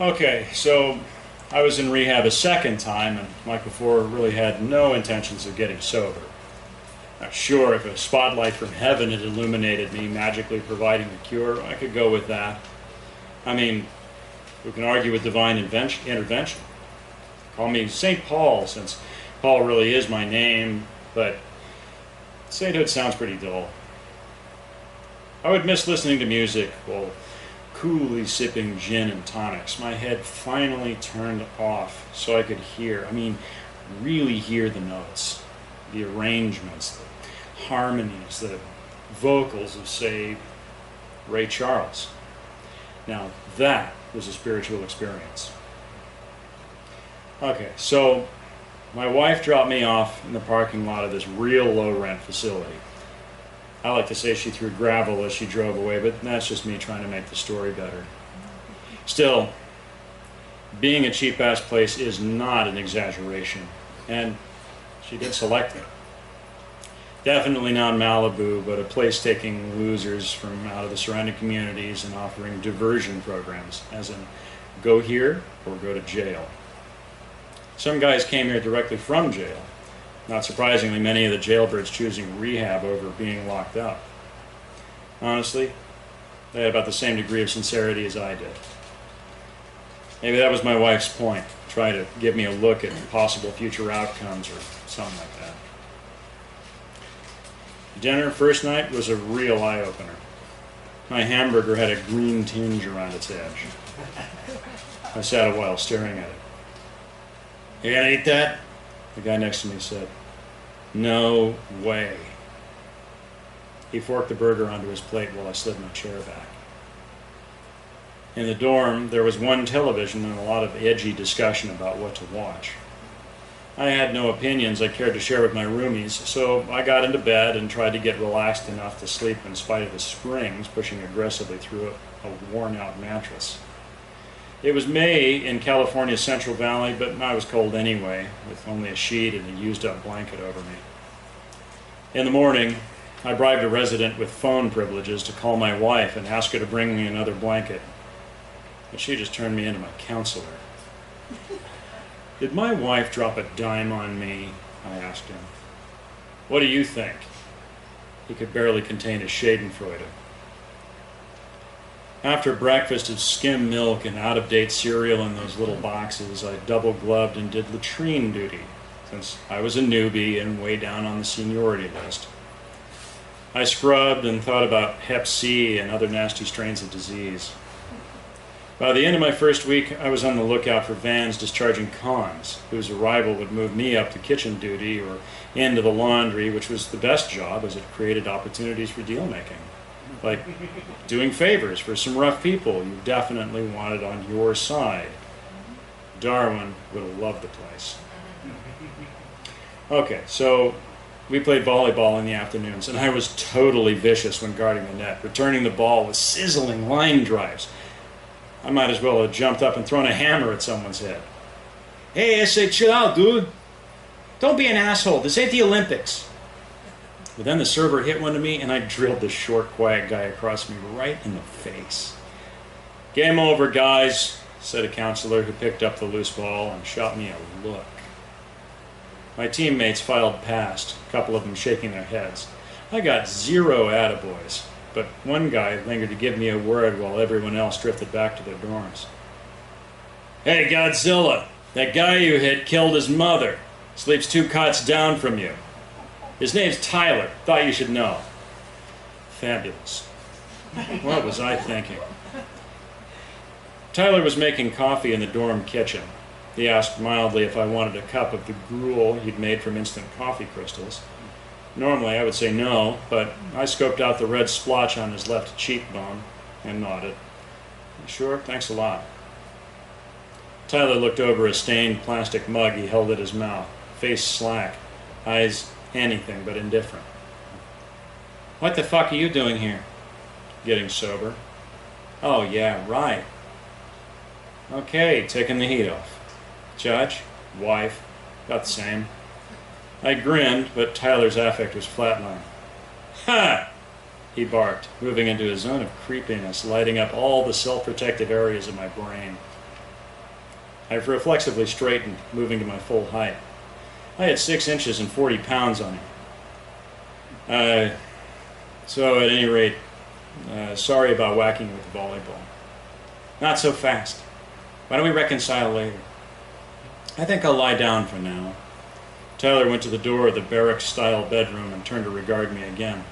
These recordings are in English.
Okay, so I was in rehab a second time, and like before, really had no intentions of getting sober. Now, sure, if a spotlight from heaven had illuminated me, magically providing a cure, I could go with that. I mean, who can argue with divine intervention? Call me St. Paul, since Paul really is my name, but sainthood sounds pretty dull. I would miss listening to music while coolly sipping gin and tonics. My head finally turned off so I could hear, really hear the notes, the arrangements, the harmonies, the vocals of, say, Ray Charles. Now, that was a spiritual experience. Okay, so my wife dropped me off in the parking lot of this real low-rent facility. I like to say she threw gravel as she drove away, but that's just me trying to make the story better. Still, being a cheap-ass place is not an exaggeration, and she did select it. Definitely not Malibu, but a place taking losers from out of the surrounding communities and offering diversion programs, as in go here or go to jail. Some guys came here directly from jail. Not surprisingly, many of the jailbirds choosing rehab over being locked up. Honestly, they had about the same degree of sincerity as I did. Maybe that was my wife's point, try to give me a look at possible future outcomes or something like that. Dinner first night was a real eye-opener. My hamburger had a green tinge around its edge. I sat a while staring at it. "You gonna eat that?" The guy next to me said. "No way." He forked the burger onto his plate while I slid my chair back. In the dorm, there was one television and a lot of edgy discussion about what to watch. I had no opinions I cared to share with my roomies, so I got into bed and tried to get relaxed enough to sleep in spite of the springs pushing aggressively through a worn-out mattress. It was May in California's Central Valley, but I was cold anyway, with only a sheet and a used-up blanket over me. In the morning, I bribed a resident with phone privileges to call my wife and ask her to bring me another blanket. But she just turned me into my counselor. "Did my wife drop a dime on me?" I asked him. "What do you think?" He could barely contain his schadenfreude. After breakfast of skim milk and out-of-date cereal in those little boxes, I double-gloved and did latrine duty, since I was a newbie and way down on the seniority list. I scrubbed and thought about Hep C and other nasty strains of disease. By the end of my first week, I was on the lookout for vans discharging cons, whose arrival would move me up to kitchen duty or into the laundry, which was the best job as it created opportunities for deal-making. Like doing favors for some rough people you definitely wanted on your side. Darwin would have loved the place. Okay, so we played volleyball in the afternoons, and I was totally vicious when guarding the net, returning the ball with sizzling line drives. I might as well have jumped up and thrown a hammer at someone's head. "Hey, I say, chill out, dude. Don't be an asshole. This ain't the Olympics." But then the server hit one to me, and I drilled the short, quiet guy across me right in the face. "Game over, guys," said a counselor who picked up the loose ball and shot me a look. My teammates filed past, a couple of them shaking their heads. I got 0 attaboys, but one guy lingered to give me a word while everyone else drifted back to their dorms. "Hey, Godzilla, that guy you hit killed his mother. Sleeps 2 cots down from you. His name's Tyler. Thought you should know." Fabulous. What was I thinking? Tyler was making coffee in the dorm kitchen. He asked mildly if I wanted a cup of the gruel he'd made from instant coffee crystals. Normally I would say no, but I scoped out the red splotch on his left cheekbone and nodded. "Sure, thanks a lot." Tyler looked over a stained plastic mug he held at his mouth, face slack, eyes anything but indifferent. "What the fuck are you doing here?" "Getting sober." "Oh yeah, right. Okay, taking the heat off. Judge? Wife? About the same." I grinned, but Tyler's affect was flatlined. "Ha!" he barked, moving into a zone of creepiness, lighting up all the self-protective areas of my brain. I reflexively straightened, moving to my full height. I had 6 inches and 40 pounds on him. So at any rate, sorry about whacking with the volleyball. Not so fast. Why don't we reconcile later? I think I'll lie down for now. Tyler went to the door of the barrack-style bedroom and turned to regard me again.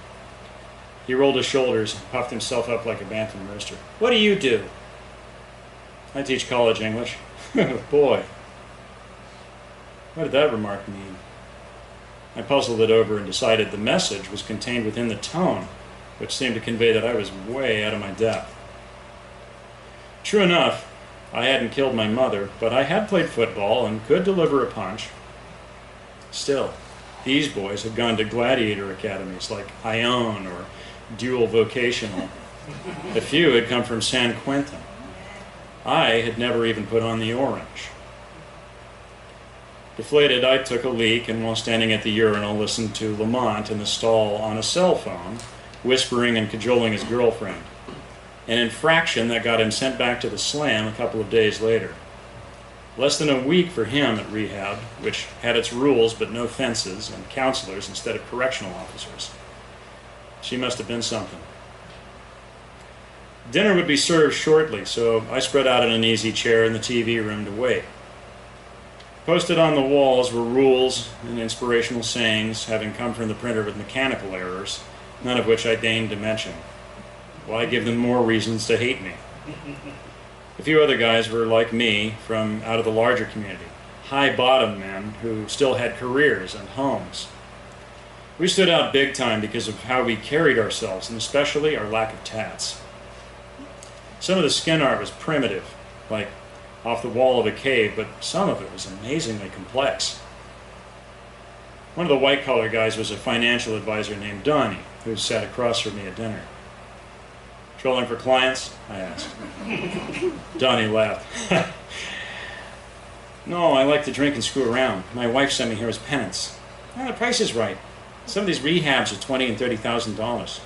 He rolled his shoulders and puffed himself up like a bantam rooster. What do you do? I teach college English. Boy. What did that remark mean? I puzzled it over and decided the message was contained within the tone, which seemed to convey that I was way out of my depth. True enough, I hadn't killed my mother, but I had played football and could deliver a punch. Still, these boys had gone to gladiator academies like Ione or Dual Vocational. A few had come from San Quentin. I had never even put on the orange. Deflated, I took a leak and while standing at the urinal listened to Lamont in the stall on a cell phone, whispering and cajoling his girlfriend. An infraction that got him sent back to the slam a couple of days later. Less than a week for him at rehab, which had its rules but no fences and counselors instead of correctional officers. She must have been something. Dinner would be served shortly, so I spread out in an easy chair in the TV room to wait. Posted on the walls were rules and inspirational sayings, having come from the printer with mechanical errors, none of which I deigned to mention. Why give them more reasons to hate me? A few other guys were like me from out of the larger community, high-bottom men who still had careers and homes. We stood out big time because of how we carried ourselves, and especially our lack of tats. Some of the skin art was primitive, like off the wall of a cave, but some of it was amazingly complex. One of the white-collar guys was a financial advisor named Donnie, who sat across from me at dinner. Trolling for clients? I asked. Donnie laughed. No, I like to drink and screw around. My wife sent me here as penance. Oh, the price is right. Some of these rehabs are $20,000 and $30,000.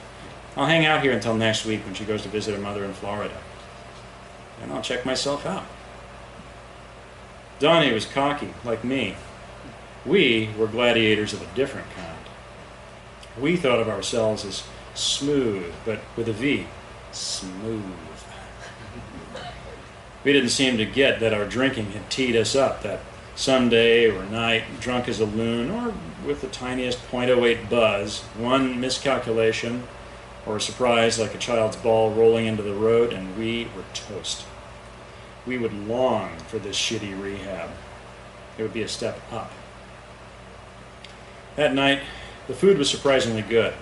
I'll hang out here until next week when she goes to visit her mother in Florida. And I'll check myself out. Donnie was cocky, like me. We were gladiators of a different kind. We thought of ourselves as smooth, but with a V. Smooth. We didn't seem to get that our drinking had teed us up, that someday or night, drunk as a loon, or with the tiniest .08 buzz, one miscalculation, or a surprise like a child's ball rolling into the road, and we were toast. We would long for this shitty rehab. It would be a step up. That night, the food was surprisingly good.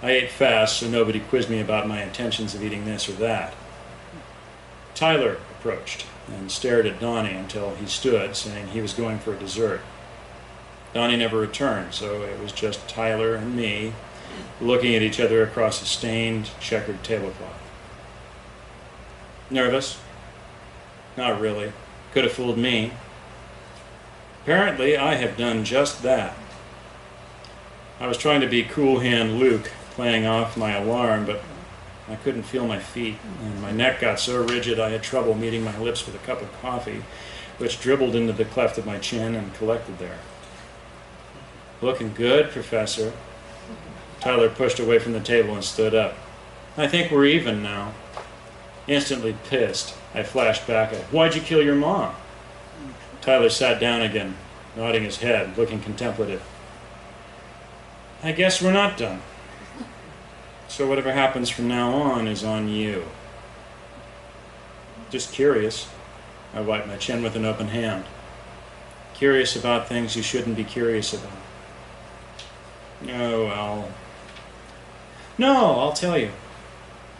I ate fast, so nobody quizzed me about my intentions of eating this or that. Tyler approached and stared at Donnie until he stood, saying he was going for a dessert. Donnie never returned, so it was just Tyler and me looking at each other across a stained, checkered tablecloth. Nervous? Not really. Could have fooled me. Apparently, I have done just that. I was trying to be Cool Hand Luke, playing off my alarm, but I couldn't feel my feet, and my neck got so rigid I had trouble meeting my lips with a cup of coffee, which dribbled into the cleft of my chin and collected there. Looking good, Professor. Tyler pushed away from the table and stood up. I think we're even now. Instantly pissed, I flashed back at, why'd you kill your mom? Tyler sat down again, nodding his head, looking contemplative. I guess we're not done. So whatever happens from now on is on you. Just curious. I wiped my chin with an open hand. Curious about things you shouldn't be curious about. Oh, I'll tell you.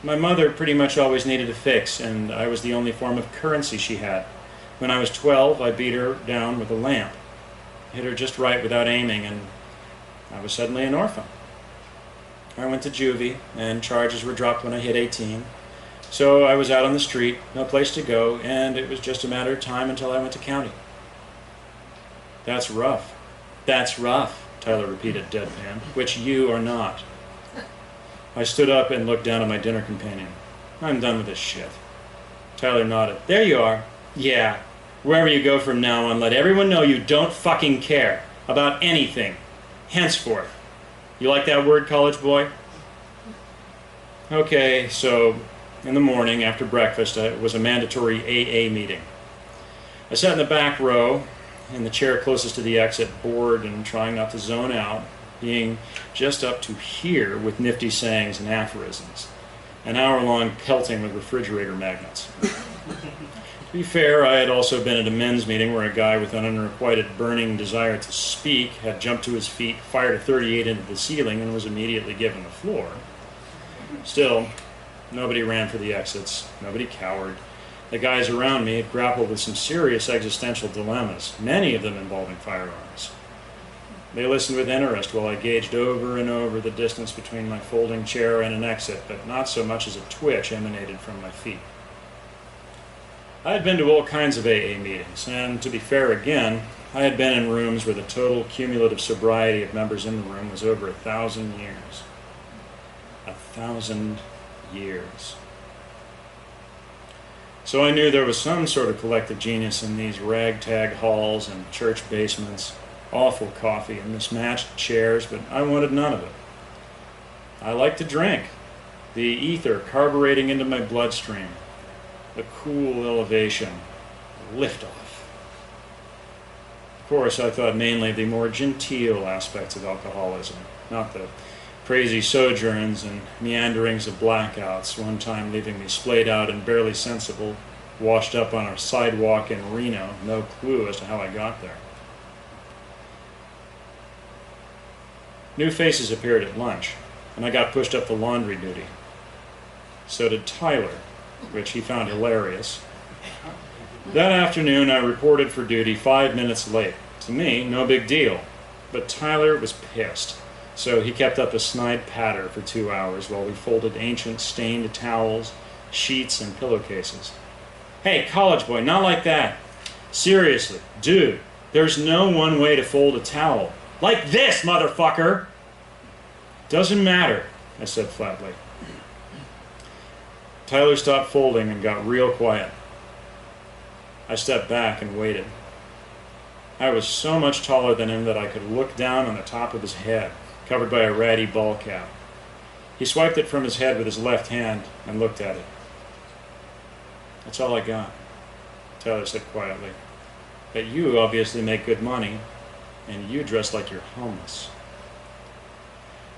My mother pretty much always needed a fix, and I was the only form of currency she had. When I was 12, I beat her down with a lamp. Hit her just right without aiming, and I was suddenly an orphan. I went to juvie, and charges were dropped when I hit 18. So I was out on the street, no place to go, and it was just a matter of time until I went to county. That's rough. That's rough, Tyler repeated deadpan, which you are not. I stood up and looked down at my dinner companion. I'm done with this shit. Tyler nodded. There you are. Yeah. Wherever you go from now on, let everyone know you don't fucking care about anything. Henceforth. You like that word, college boy? Okay, so in the morning after breakfast, it was a mandatory AA meeting. I sat in the back row, in the chair closest to the exit, bored and trying not to zone out, being just up to here with nifty sayings and aphorisms. An hour-long pelting with refrigerator magnets. To be fair, I had also been at a men's meeting where a guy with an unrequited burning desire to speak had jumped to his feet, fired a .38 into the ceiling, and was immediately given the floor. Still, nobody ran for the exits, nobody cowered. The guys around me had grappled with some serious existential dilemmas, many of them involving firearms. They listened with interest while I gauged over and over the distance between my folding chair and an exit, but not so much as a twitch emanated from my feet. I had been to all kinds of AA meetings, and to be fair again, I had been in rooms where the total cumulative sobriety of members in the room was over 1,000 years. 1,000 years. So I knew there was some sort of collective genius in these ragtag halls and church basements, awful coffee and mismatched chairs, but I wanted none of it. I liked to drink, the ether carbureting into my bloodstream, the cool elevation, liftoff. Of course, I thought mainly of the more genteel aspects of alcoholism, not the crazy sojourns and meanderings of blackouts, one time leaving me splayed out and barely sensible, washed up on a sidewalk in Reno, no clue as to how I got there. New faces appeared at lunch, and I got pushed up to laundry duty. So did Tyler, which he found hilarious. That afternoon, I reported for duty 5 minutes late. To me, no big deal, but Tyler was pissed. So he kept up a snide patter for 2 hours while we folded ancient stained towels, sheets, and pillowcases. Hey, college boy, not like that. Seriously, dude, there's no one way to fold a towel. Like this, motherfucker! Doesn't matter, I said flatly. Tyler stopped folding and got real quiet. I stepped back and waited. I was so much taller than him that I could look down on the top of his head, covered by a ratty ball cap. He swiped it from his head with his left hand and looked at it. That's all I got, Tyler said quietly. But you obviously make good money, and you dress like you're homeless.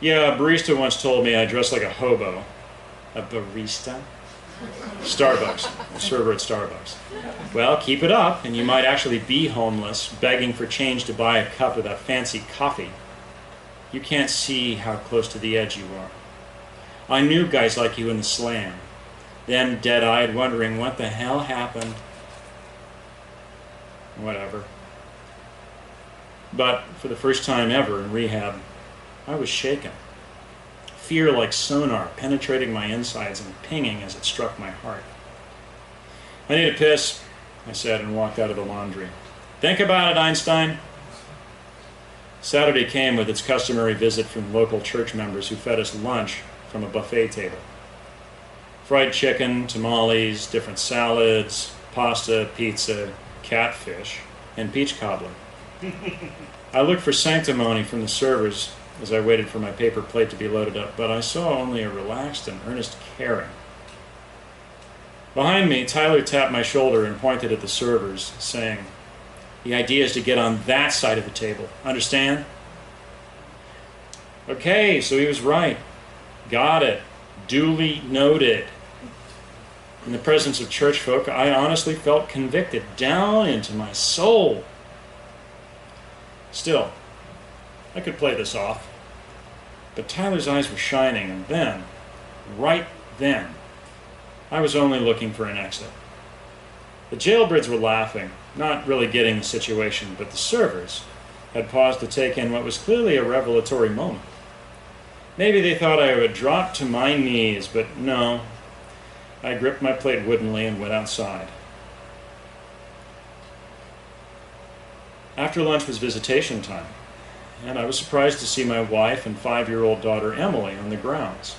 Yeah, a barista once told me I dress like a hobo. A barista? Starbucks. A server at Starbucks. Well, keep it up, and you might actually be homeless, begging for change to buy a cup of that fancy coffee. You can't see how close to the edge you are. I knew guys like you in the slam. Them dead-eyed wondering what the hell happened. Whatever. But for the first time ever in rehab, I was shaken. Fear like sonar penetrating my insides and pinging as it struck my heart. I need a piss, I said, and walked out of the laundry. Think about it, Einstein. Saturday came with its customary visit from local church members who fed us lunch from a buffet table. Fried chicken, tamales, different salads, pasta, pizza, catfish, and peach cobbler. I looked for sanctimony from the servers as I waited for my paper plate to be loaded up, but I saw only a relaxed and earnest caring. Behind me, Tyler tapped my shoulder and pointed at the servers, saying, "The idea is to get on that side of the table. Understand?" Okay, so he was right. Got it. Duly noted. In the presence of church folk, I honestly felt convicted down into my soul. Still, I could play this off. But Tyler's eyes were shining, and then, right then, I was only looking for an exit. The jailbirds were laughing, not really getting the situation, but the servers had paused to take in what was clearly a revelatory moment. Maybe they thought I would drop to my knees, but no. I gripped my plate woodenly and went outside. After lunch was visitation time, and I was surprised to see my wife and 5-year-old daughter Emily on the grounds.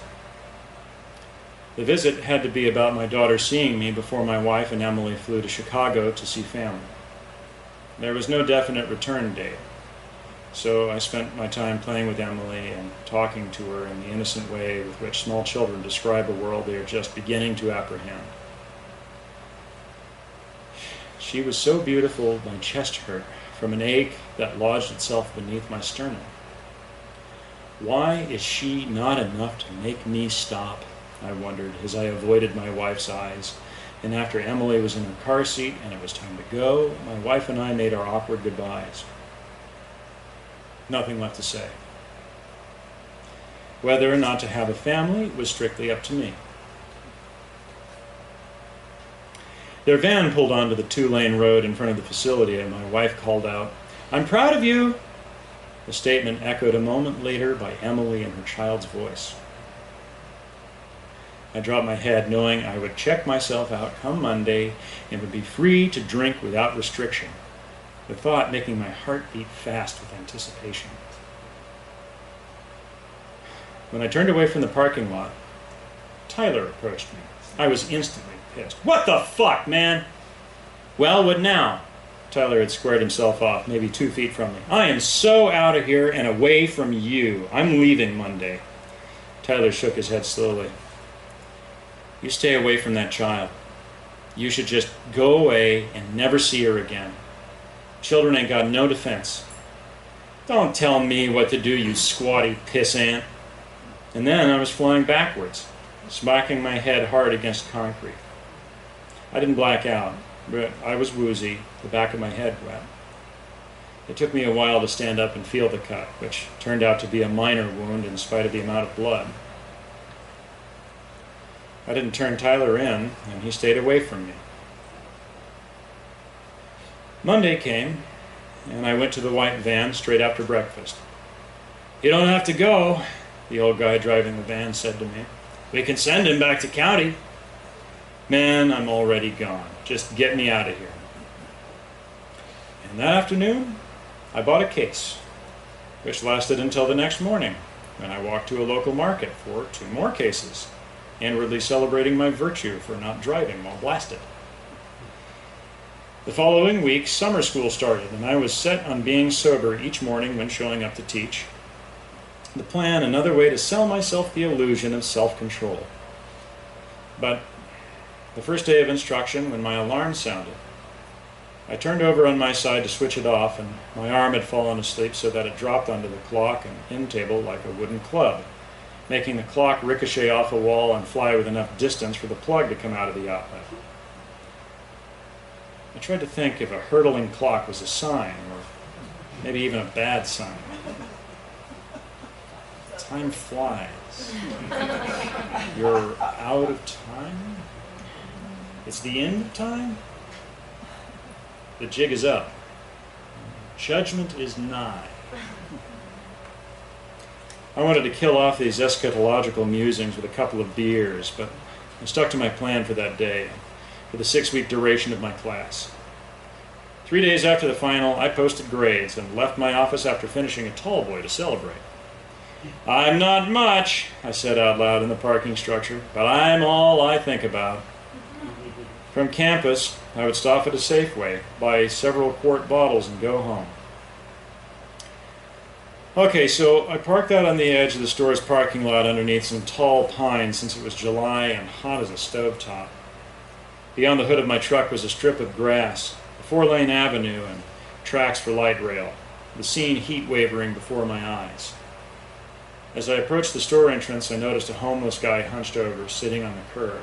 The visit had to be about my daughter seeing me before my wife and Emily flew to Chicago to see family. There was no definite return date, so I spent my time playing with Emily and talking to her in the innocent way with which small children describe a world they are just beginning to apprehend. She was so beautiful, my chest hurt from an ache that lodged itself beneath my sternum. Why is she not enough to make me stop? I wondered as I avoided my wife's eyes. And after Emily was in her car seat and it was time to go, my wife and I made our awkward goodbyes. Nothing left to say. Whether or not to have a family was strictly up to me. Their van pulled onto the 2-lane road in front of the facility, and my wife called out, "I'm proud of you!" The statement echoed a moment later by Emily in her child's voice. I dropped my head, knowing I would check myself out come Monday and would be free to drink without restriction, the thought making my heart beat fast with anticipation. When I turned away from the parking lot, Tyler approached me. I was instantly pissed. "What the fuck, man?" "Well, what now?" Tyler had squared himself off, maybe 2 feet from me. "I am so out of here and away from you. I'm leaving Monday." Tyler shook his head slowly. "You stay away from that child. You should just go away and never see her again. Children ain't got no defense." "Don't tell me what to do, you squatty pissant." And then I was flying backwards, smacking my head hard against concrete. I didn't black out, but I was woozy, the back of my head wet. It took me a while to stand up and feel the cut, which turned out to be a minor wound in spite of the amount of blood. I didn't turn Tyler in, and he stayed away from me. Monday came, and I went to the white van straight after breakfast. "You don't have to go," the old guy driving the van said to me. "We can send him back to county." "Man, I'm already gone. Just get me out of here." And that afternoon, I bought a case, which lasted until the next morning, when I walked to a local market for 2 more cases, inwardly celebrating my virtue for not driving while blasted. The following week, summer school started, and I was set on being sober each morning when showing up to teach. The plan, another way to sell myself the illusion of self-control. But the first day of instruction, when my alarm sounded, I turned over on my side to switch it off, and my arm had fallen asleep so that it dropped onto the clock and end table like a wooden club, making the clock ricochet off a wall and fly with enough distance for the plug to come out of the outlet. I tried to think if a hurtling clock was a sign, or maybe even a bad sign. Time flies. You're out of time? It's the end of time? The jig is up. Judgment is nigh. I wanted to kill off these eschatological musings with a couple of beers, but I stuck to my plan for that day, for the 6-week duration of my class. 3 days after the final, I posted grades and left my office after finishing a tall boy to celebrate. "I'm not much," I said out loud in the parking structure, "but I'm all I think about." From campus, I would stop at a Safeway, buy several quart bottles, and go home. Okay, so I parked out on the edge of the store's parking lot underneath some tall pines since it was July and hot as a stovetop. Beyond the hood of my truck was a strip of grass, a 4-lane avenue, and tracks for light rail, the scene heat wavering before my eyes. As I approached the store entrance, I noticed a homeless guy hunched over, sitting on the curb.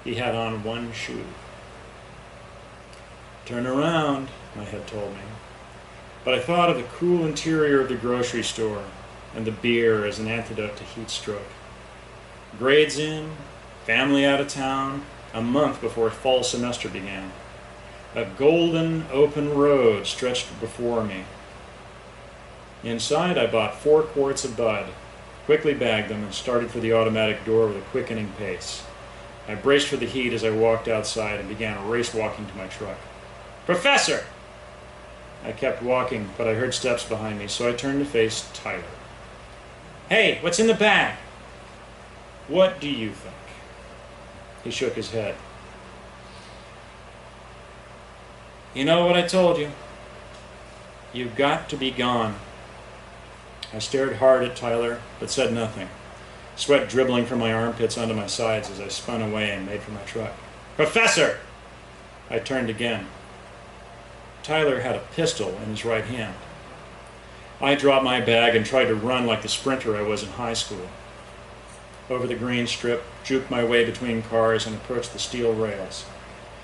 He had on one shoe. "Turn around," my head told me. But I thought of the cool interior of the grocery store and the beer as an antidote to heat stroke. Grades in, family out of town, a month before fall semester began. A golden open road stretched before me. Inside, I bought 4 quarts of Bud, quickly bagged them, and started for the automatic door with a quickening pace. I braced for the heat as I walked outside and began race walking to my truck. "Professor!" I kept walking, but I heard steps behind me, so I turned to face Tyler. "Hey, what's in the bag?" "What do you think?" He shook his head. You know what I told you? You've got to be gone. I stared hard at Tyler, but said nothing, sweat dribbling from my armpits onto my sides as I spun away and made for my truck. Professor! I turned again. Tyler had a pistol in his right hand. I dropped my bag and tried to run like the sprinter I was in high school. Over the green strip, juked my way between cars and approached the steel rails.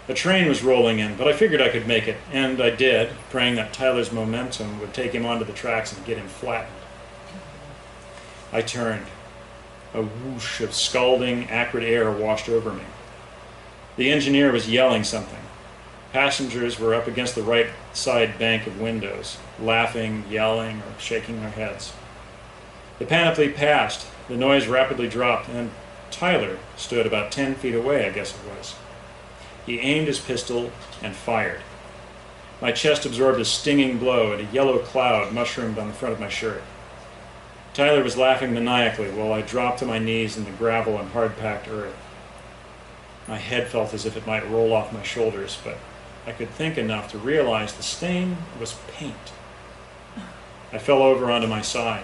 A train was rolling in, but I figured I could make it, and I did, praying that Tyler's momentum would take him onto the tracks and get him flattened. I turned. A whoosh of scalding, acrid air washed over me. The engineer was yelling something. Passengers were up against the right side bank of windows, laughing, yelling, or shaking their heads. The panoply passed, the noise rapidly dropped, and Tyler stood about 10 feet away, I guess it was. He aimed his pistol and fired. My chest absorbed a stinging blow, and a yellow cloud mushroomed on the front of my shirt. Tyler was laughing maniacally while I dropped to my knees in the gravel and hard-packed earth. My head felt as if it might roll off my shoulders, but I could think enough to realize the stain was paint. I fell over onto my side,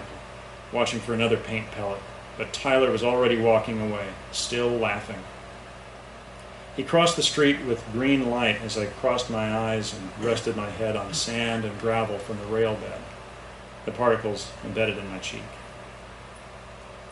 watching for another paint pellet, but Tyler was already walking away, still laughing. He crossed the street with green light as I crossed my eyes and rested my head on sand and gravel from the rail bed, the particles embedded in my cheek.